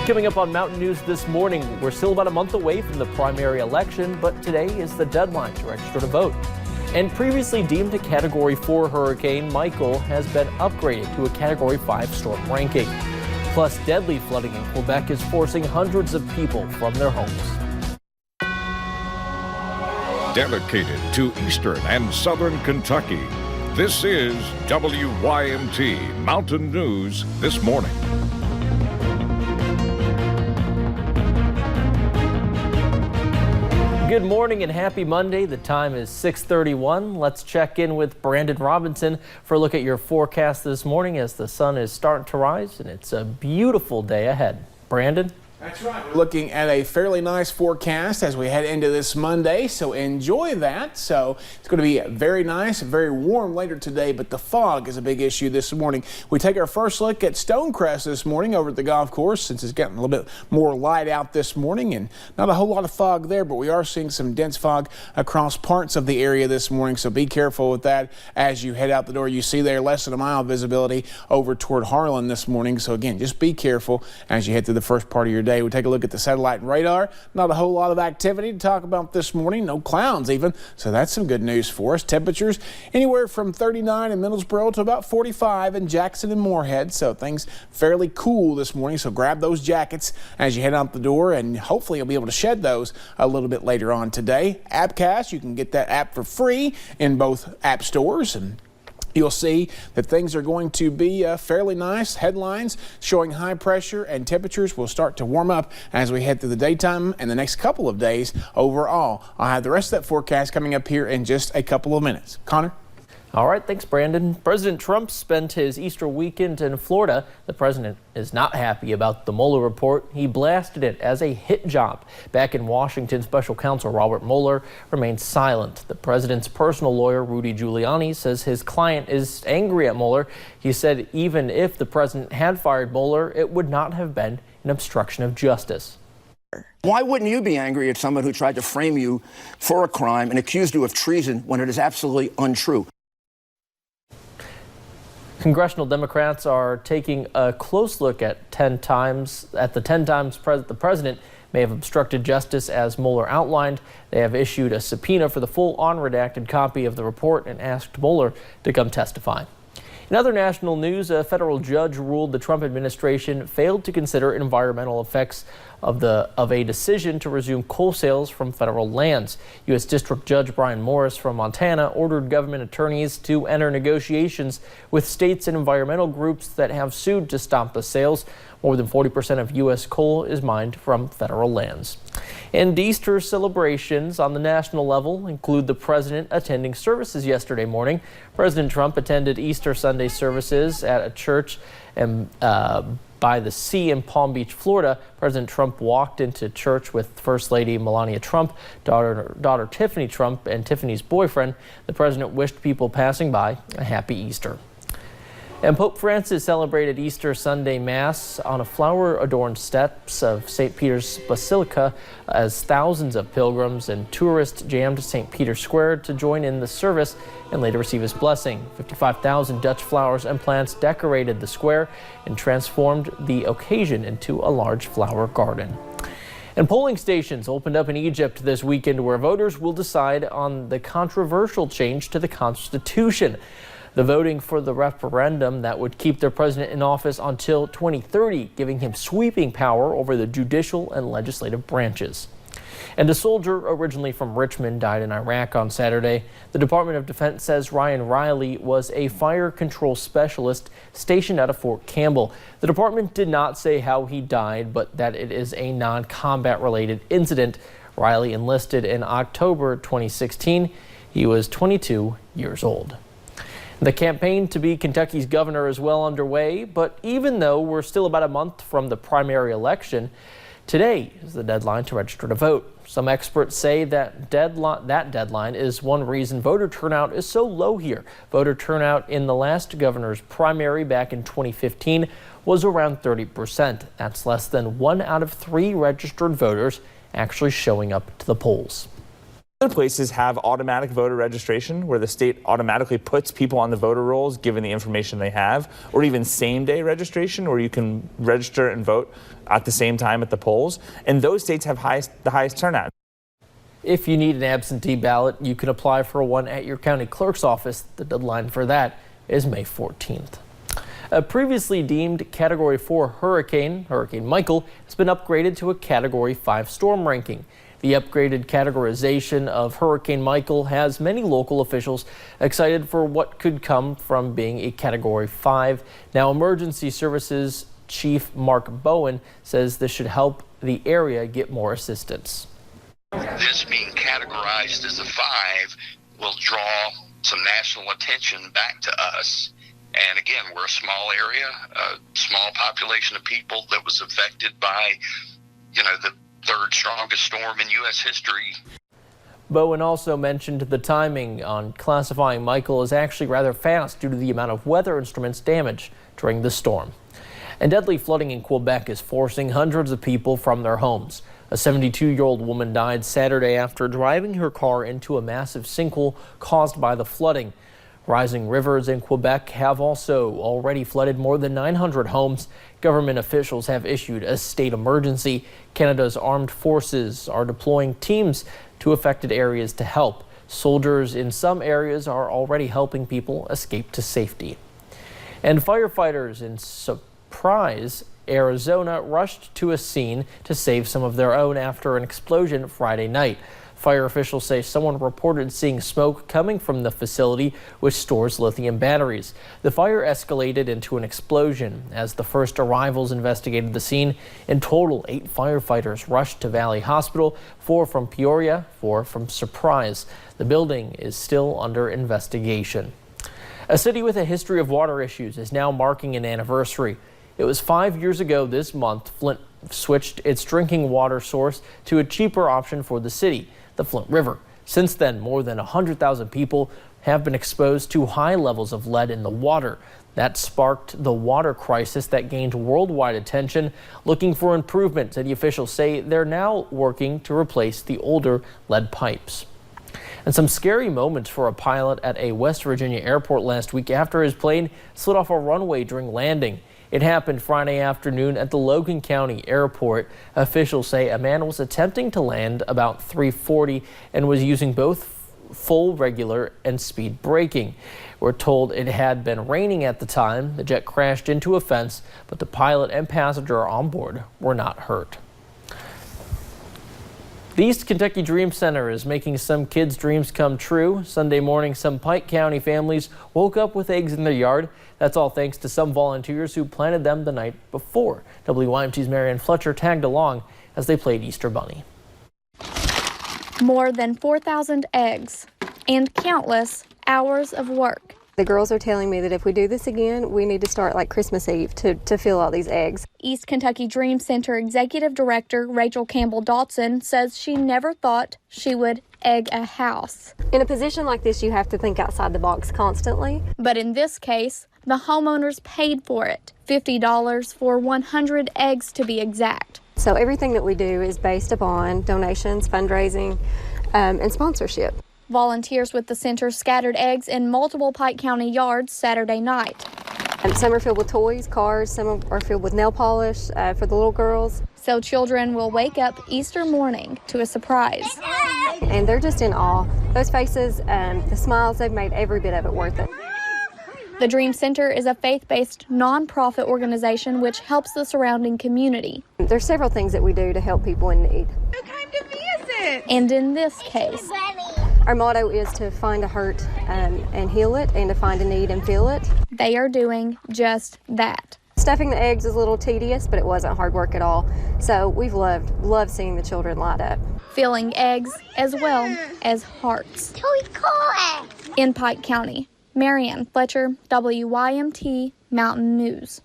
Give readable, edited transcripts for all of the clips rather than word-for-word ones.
Coming up on Mountain News this morning, we're still about a month away from the primary election, but today is the deadline to register to vote. And previously deemed a Category 4 hurricane, Michael has been upgraded to a Category 5 storm ranking. Plus, deadly flooding in Quebec is forcing hundreds of people from their homes. Dedicated to Eastern and Southern Kentucky, this is WYMT Mountain News This Morning. Good morning and happy Monday. The time is 6:31. Let's check in with Brandon Robinson for a look at your forecast this morning as the sun is starting to rise and it's a beautiful day ahead. Brandon? That's right. We're looking at a fairly nice forecast as we head into this Monday, so enjoy that. So it's going to be very nice, very warm later today, but the fog is a big issue this morning. We take our first look at Stonecrest this morning over at the golf course since it's getting a little bit more light out this morning and not a whole lot of fog there, but we are seeing some dense fog across parts of the area this morning, so be careful with that as you head out the door. You see there less than a mile visibility over toward Harlan this morning, so again, just be careful as you head through the first part of your day. We take a look at the satellite and radar. Not a whole lot of activity to talk about this morning. No clouds even. So that's some good news for us. Temperatures anywhere from 39 in Middlesboro to about 45 in Jackson and Moorhead. So things fairly cool this morning. So grab those jackets as you head out the door and hopefully you'll be able to shed those a little bit later on today. Appcast, you can get that app for free in both app stores, and you'll see that things are going to be fairly nice. Headlines showing high pressure and temperatures will start to warm up as we head through the daytime and the next couple of days overall. I'll have the rest of that forecast coming up here in just a couple of minutes. Connor? All right, thanks, Brandon. President Trump spent his Easter weekend in Florida. The president is not happy about the Mueller report. He blasted it as a hit job. Back in Washington, special counsel Robert Mueller remains silent. The president's personal lawyer, Rudy Giuliani, says his client is angry at Mueller. He said even if the president had fired Mueller, it would not have been an obstruction of justice. Why wouldn't you be angry at someone who tried to frame you for a crime and accused you of treason when it is absolutely untrue? Congressional Democrats are taking a close look at the 10 times the president may have obstructed justice as Mueller outlined. They have issued a subpoena for the full unredacted copy of the report and asked Mueller to come testify. In other national news, a federal judge ruled the Trump administration failed to consider environmental effects of a decision to resume coal sales from federal lands. U.S. District Judge Brian Morris from Montana ordered government attorneys to enter negotiations with states and environmental groups that have sued to stop the sales. More than 40% of U.S. coal is mined from federal lands. And Easter celebrations on the national level include the president attending services yesterday morning. President Trump attended Easter Sunday services at a church by the sea in Palm Beach, Florida. President Trump walked into church with First Lady Melania Trump, daughter Tiffany Trump, and Tiffany's boyfriend. The president wished people passing by a happy Easter. And Pope Francis celebrated Easter Sunday Mass on a flower-adorned steps of St. Peter's Basilica as thousands of pilgrims and tourists jammed St. Peter's Square to join in the service and later receive his blessing. 55,000 Dutch flowers and plants decorated the square and transformed the occasion into a large flower garden. And polling stations opened up in Egypt this weekend where voters will decide on the controversial change to the Constitution. The voting for the referendum that would keep their president in office until 2030, giving him sweeping power over the judicial and legislative branches. And a soldier originally from Richmond died in Iraq on Saturday. The Department of Defense says Ryan Riley was a fire control specialist stationed out of Fort Campbell. The department did not say how he died, but that it is a non-combat related incident. Riley enlisted in October 2016. He was 22 years old. The campaign to be Kentucky's governor is well underway, but even though we're still about a month from the primary election, today is the deadline to register to vote. Some experts say that deadline is one reason voter turnout is so low here. Voter turnout in the last governor's primary back in 2015 was around 30%. That's less than 1 out of 3 registered voters actually showing up to the polls. Other places have automatic voter registration where the state automatically puts people on the voter rolls given the information they have, or even same-day registration where you can register and vote at the same time at the polls. And those states have the highest turnout. If you need an absentee ballot, you can apply for one at your county clerk's office. The deadline for that is May 14th. A previously deemed Category 4 hurricane, Hurricane Michael, has been upgraded to a Category 5 storm ranking. The upgraded categorization of Hurricane Michael has many local officials excited for what could come from being a Category 5. Now, Emergency Services Chief Mark Bowen says this should help the area get more assistance. This being categorized as a 5 will draw some national attention back to us. And again, we're a small area, a small population of people that was affected by, the third strongest storm in U.S. history. Bowen also mentioned the timing on classifying Michael as actually rather fast due to the amount of weather instruments damaged during the storm. And deadly flooding in Quebec is forcing hundreds of people from their homes. A 72-year-old woman died Saturday after driving her car into a massive sinkhole caused by the flooding. Rising rivers in Quebec have also already flooded more than 900 homes. Government officials have issued a state emergency. Canada's armed forces are deploying teams to affected areas to help. Soldiers in some areas are already helping people escape to safety. And firefighters in Surprise, Arizona, rushed to a scene to save some of their own after an explosion Friday night. Fire officials say someone reported seeing smoke coming from the facility which stores lithium batteries. The fire escalated into an explosion as the first arrivals investigated the scene. In total, 8 firefighters rushed to Valley Hospital, 4 from Peoria, 4 from Surprise. The building is still under investigation. A city with a history of water issues is now marking an anniversary. It was 5 years ago this month Flint switched its drinking water source to a cheaper option for the city, the Flint River. Since then, more than 100,000 people have been exposed to high levels of lead in the water. That sparked the water crisis that gained worldwide attention. Looking for improvement, city officials say they're now working to replace the older lead pipes. And some scary moments for a pilot at a West Virginia airport last week after his plane slid off a runway during landing. It happened Friday afternoon at the Logan County Airport. Officials say a man was attempting to land about 3:40 and was using both full, regular, and speed braking. We're told it had been raining at the time. The jet crashed into a fence, but the pilot and passenger on board were not hurt. The East Kentucky Dream Center is making some kids' dreams come true. Sunday morning, some Pike County families woke up with eggs in their yard. That's all thanks to some volunteers who planted them the night before. WYMT's Marianne Fletcher tagged along as they played Easter Bunny. More than 4,000 eggs and countless hours of work. The girls are telling me that if we do this again, we need to start like Christmas Eve to fill all these eggs. East Kentucky Dream Center Executive Director Rachel Campbell-Dotson says she never thought she would egg a house. In a position like this, you have to think outside the box constantly. But in this case, the homeowners paid for it, $50 for 100 eggs to be exact. So everything that we do is based upon donations, fundraising, and sponsorship. Volunteers with the center scattered eggs in multiple Pike County yards Saturday night. Some are filled with toys, cars, some are filled with nail polish for the little girls. So children will wake up Easter morning to a surprise. And they're just in awe. Those faces, the smiles, they've made every bit of it worth it. The Dream Center is a faith-based nonprofit organization which helps the surrounding community. There's several things that we do to help people in need. Who came to visit? And in this case, our motto is to find a hurt and heal it, and to find a need and fill it. They are doing just that. Stuffing the eggs is a little tedious, but it wasn't hard work at all. So we've loved seeing the children light up. Filling eggs as well as hearts. In Pike County, Marianne Fletcher, WYMT Mountain News.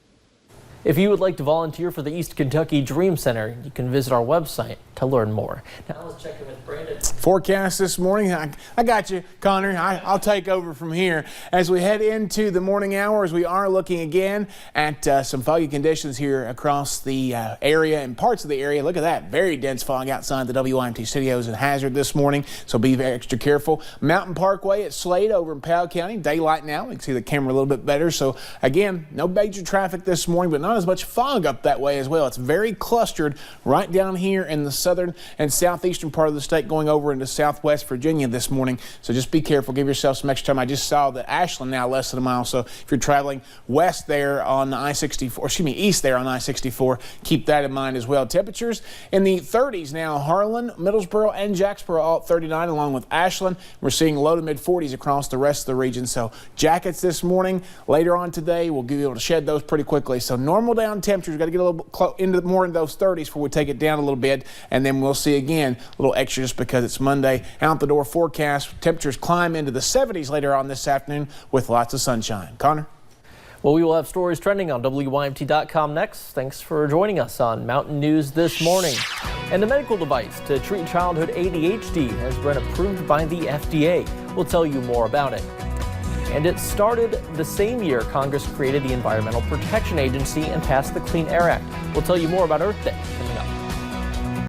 If you would like to volunteer for the East Kentucky Dream Center, you can visit our website to learn more. Now let's check in with Brandon. Forecast this morning. I got you, Connor. I'll take over from here. As we head into the morning hours, we are looking again at some foggy conditions here across the area and parts of the area. Look at that. Very dense fog outside the WYMT studios at Hazard this morning, so be very extra careful. Mountain Parkway at Slade over in Powell County. Daylight now. We can see the camera a little bit better. So, again, no major traffic this morning, but not as much fog up that way as well. It's very clustered right down here in the southern and southeastern part of the state going over into southwest Virginia this morning. So just be careful. Give yourself some extra time. I just saw that Ashland now less than a mile. So if you're traveling west there on I-64, east there on I-64, keep that in mind as well. Temperatures in the 30s now. Harlan, Middlesboro, and Jacksboro all at 39 along with Ashland. We're seeing low to mid 40s across the rest of the region. So jackets this morning. Later on today, we'll be able to shed those pretty quickly. So normal down temperatures. Got to get a little more into those 30s before we take it down a little bit. And then we'll see again a little extra just because it's Monday. Out the door forecast. Temperatures climb into the 70s later on this afternoon with lots of sunshine. Connor? Well, we will have stories trending on WYMT.com next. Thanks for joining us on Mountain News this morning. And a medical device to treat childhood ADHD has been approved by the FDA. We'll tell you more about it. And it started the same year Congress created the Environmental Protection Agency and passed the Clean Air Act. We'll tell you more about Earth Day.